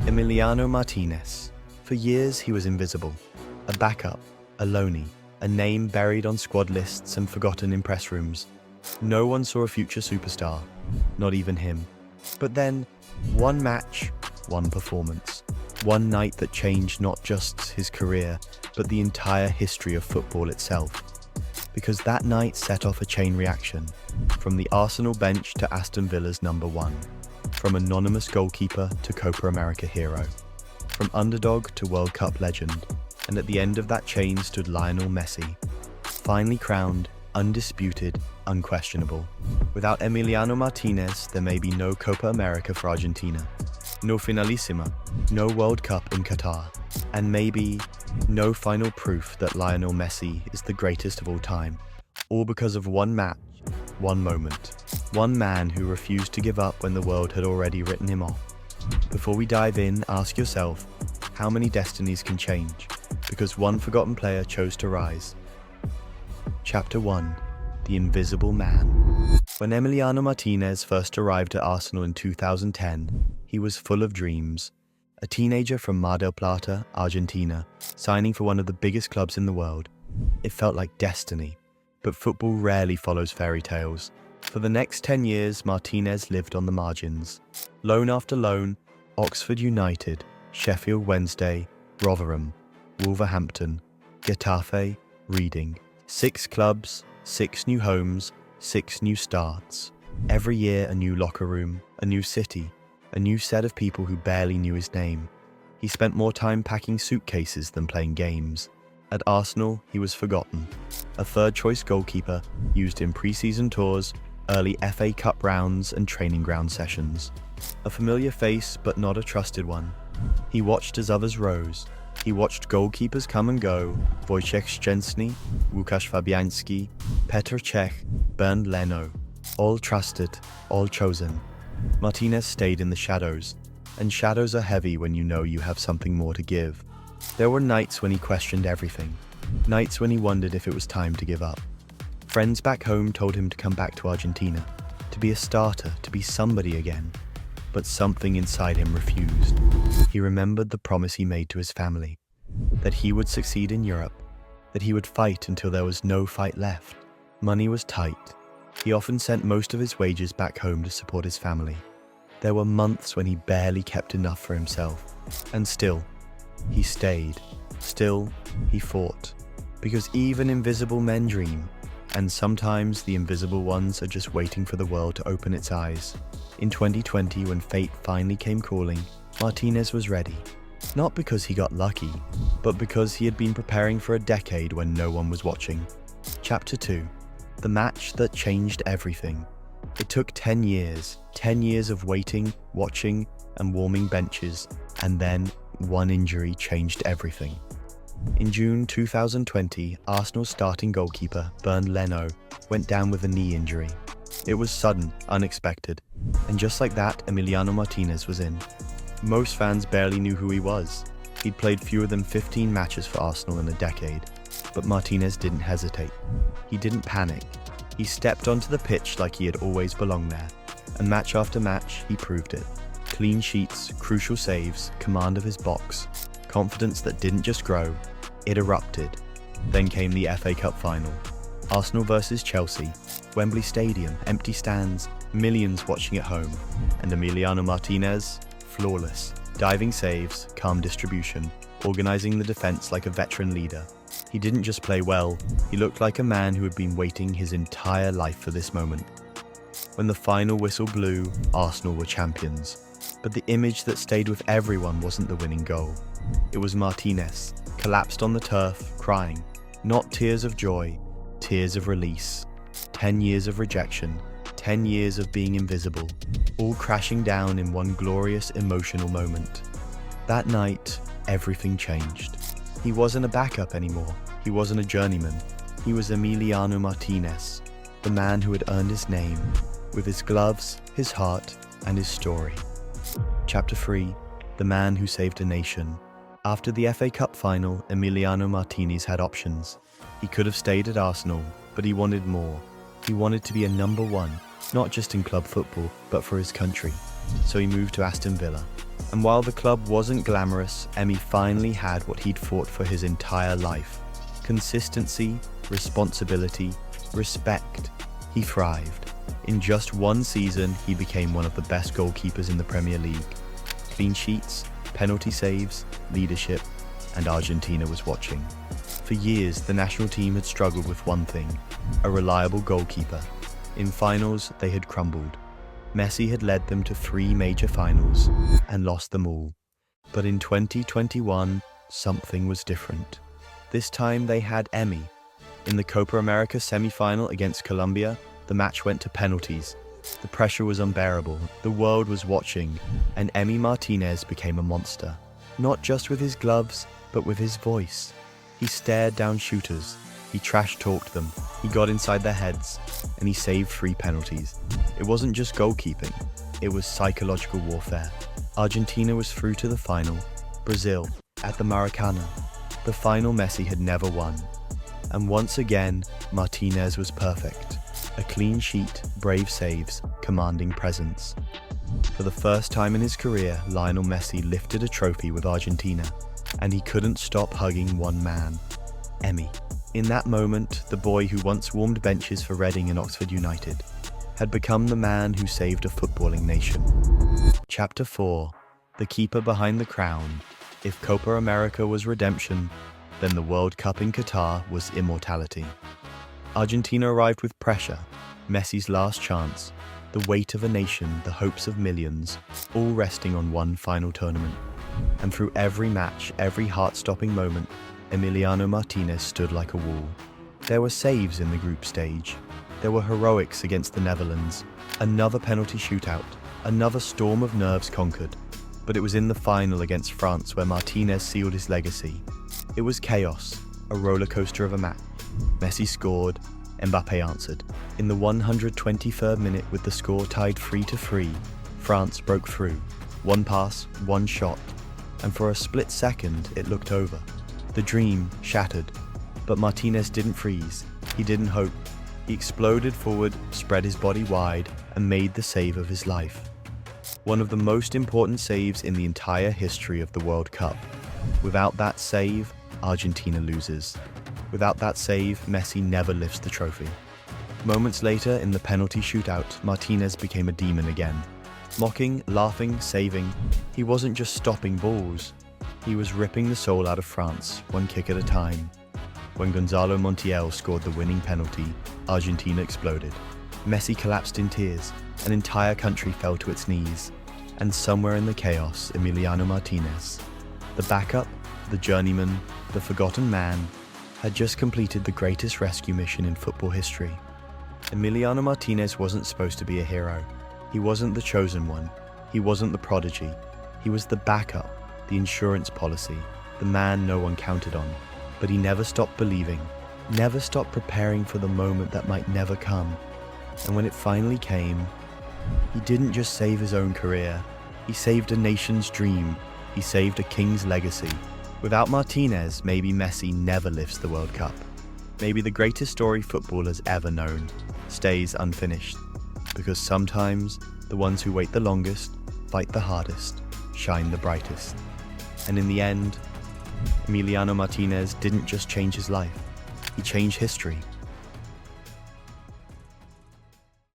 Emiliano Martinez. For years he was invisible. A backup, a loanee, a name buried on squad lists and forgotten in press rooms. No one saw a future superstar, not even him. But then, one match, one performance. One night that changed not just his career, but the entire history of football itself. Because that night set off a chain reaction, from the Arsenal bench to Aston Villa's #1, from anonymous goalkeeper to Copa America hero, from underdog to World Cup legend, and at the end of that chain stood Lionel Messi, finally crowned, undisputed, unquestionable. Without Emiliano Martinez, there may be no Copa America for Argentina, no Finalissima, no World Cup in Qatar, and maybe no final proof that Lionel Messi is the greatest of all time, all because of one match, one moment, one man who refused to give up when the world had already written him off. Before we dive in, ask yourself, how many destinies can change because one forgotten player chose to rise? Chapter 1. The Invisible Man. When Emiliano Martinez first arrived at Arsenal in 2010, he was full of dreams. A teenager from Mar del Plata, Argentina, signing for one of the biggest clubs in the world. It felt like destiny, but football rarely follows fairy tales. For the next 10 years, Martinez lived on the margins. Loan after loan, Oxford United, Sheffield Wednesday, Rotherham, Wolverhampton, Getafe, Reading. 6 clubs, 6 new homes, 6 new starts. Every year a new locker room, a new city, a new set of people who barely knew his name. He spent more time packing suitcases than playing games. At Arsenal, he was forgotten. A third-choice goalkeeper used in pre-season tours, early FA Cup rounds and training ground sessions. A familiar face, but not a trusted one. He watched as others rose. He watched goalkeepers come and go, Wojciech Szczęsny, Łukasz Fabiański, Petr Cech, Bernd Leno. All trusted, all chosen. Martinez stayed in the shadows, and shadows are heavy when you know you have something more to give. There were nights when he questioned everything, nights when he wondered if it was time to give up. Friends back home told him to come back to Argentina, to be a starter, to be somebody again. But something inside him refused. He remembered the promise he made to his family, that he would succeed in Europe, that he would fight until there was no fight left. Money was tight. He often sent most of his wages back home to support his family. There were months when he barely kept enough for himself. And still, he stayed. Still, he fought. Because even invisible men dream, and sometimes the invisible ones are just waiting for the world to open its eyes. In 2020, when fate finally came calling, Martinez was ready. Not because he got lucky, but because he had been preparing for a decade when no one was watching. Chapter 2. The match that changed everything. It took 10 years of waiting, watching, and warming benches, and then one injury changed everything. In June 2020, Arsenal's starting goalkeeper, Bernd Leno, went down with a knee injury. It was sudden, unexpected, and just like that, Emiliano Martinez was in. Most fans barely knew who he was. He'd played fewer than 15 matches for Arsenal in a decade, but Martinez didn't hesitate. He didn't panic. He stepped onto the pitch like he had always belonged there, and match after match, he proved it. Clean sheets, crucial saves, command of his box, confidence that didn't just grow, it erupted. Then came the FA Cup final. Arsenal versus Chelsea, Wembley Stadium, empty stands, millions watching at home, and Emiliano Martinez, flawless. Diving saves, calm distribution, organising the defence like a veteran leader. He didn't just play well, he looked like a man who had been waiting his entire life for this moment. When the final whistle blew, Arsenal were champions. But the image that stayed with everyone wasn't the winning goal. It was Martinez, collapsed on the turf, crying. Not tears of joy, tears of release. 10 years of rejection, 10 years of being invisible, all crashing down in one glorious emotional moment. That night, everything changed. He wasn't a backup anymore. He wasn't a journeyman. He was Emiliano Martinez, the man who had earned his name, with his gloves, his heart, and his story. Chapter 3. The Man Who Saved a Nation. After the FA Cup final, Emiliano Martinez had options. He could have stayed at Arsenal, but he wanted more. He wanted to be a #1, not just in club football, but for his country. So he moved to Aston Villa. And while the club wasn't glamorous, Emi finally had what he'd fought for his entire life. Consistency, responsibility, respect. He thrived. In just one season, he became one of the best goalkeepers in the Premier League. Clean sheets, penalty saves, leadership, and Argentina was watching. For years, the national team had struggled with one thing: a reliable goalkeeper. In finals, they had crumbled. Messi had led them to 3 major finals and lost them all. But in 2021, something was different. This time they had Emi. In the Copa America semi-final against Colombia, the match went to penalties. The pressure was unbearable, the world was watching, and Emi Martinez became a monster. Not just with his gloves, but with his voice. He stared down shooters, he trash-talked them, he got inside their heads, and he saved 3 penalties. It wasn't just goalkeeping, it was psychological warfare. Argentina was through to the final, Brazil, at the Maracanã, the final Messi had never won. And once again, Martinez was perfect. A clean sheet, brave saves, commanding presence. For the first time in his career, Lionel Messi lifted a trophy with Argentina, and he couldn't stop hugging one man: Emi. In that moment, the boy who once warmed benches for Reading and Oxford United had become the man who saved a footballing nation. Chapter 4. The keeper behind the crown. If Copa America was redemption, then the World Cup in Qatar was immortality. Argentina arrived with pressure, Messi's last chance, the weight of a nation, the hopes of millions, all resting on one final tournament. And through every match, every heart-stopping moment, Emiliano Martinez stood like a wall. There were saves in the group stage. There were heroics against the Netherlands, another penalty shootout, another storm of nerves conquered. But it was in the final against France where Martinez sealed his legacy. It was chaos, a roller coaster of a match. Messi scored, Mbappé answered. In the 123rd minute, with the score tied 3-3, France broke through. One pass, one shot, and for a split second it looked over. The dream shattered, but Martinez didn't freeze. He didn't hope. He exploded forward, spread his body wide, and made the save of his life. One of the most important saves in the entire history of the World Cup. Without that save, Argentina loses. Without that save, Messi never lifts the trophy. Moments later, in the penalty shootout, Martinez became a demon again. Mocking, laughing, saving, he wasn't just stopping balls. He was ripping the soul out of France, one kick at a time. When Gonzalo Montiel scored the winning penalty, Argentina exploded. Messi collapsed in tears. An entire country fell to its knees. And somewhere in the chaos, Emiliano Martinez, the backup, the journeyman, the forgotten man, had just completed the greatest rescue mission in football history. Emiliano Martinez wasn't supposed to be a hero. He wasn't the chosen one. He wasn't the prodigy. He was the backup, the insurance policy, the man no one counted on. But he never stopped believing, never stopped preparing for the moment that might never come. And when it finally came, he didn't just save his own career. He saved a nation's dream. He saved a king's legacy. Without Martinez, maybe Messi never lifts the World Cup. Maybe the greatest story football has ever known stays unfinished. Because sometimes, the ones who wait the longest, fight the hardest, shine the brightest. And in the end, Emiliano Martinez didn't just change his life. He changed history.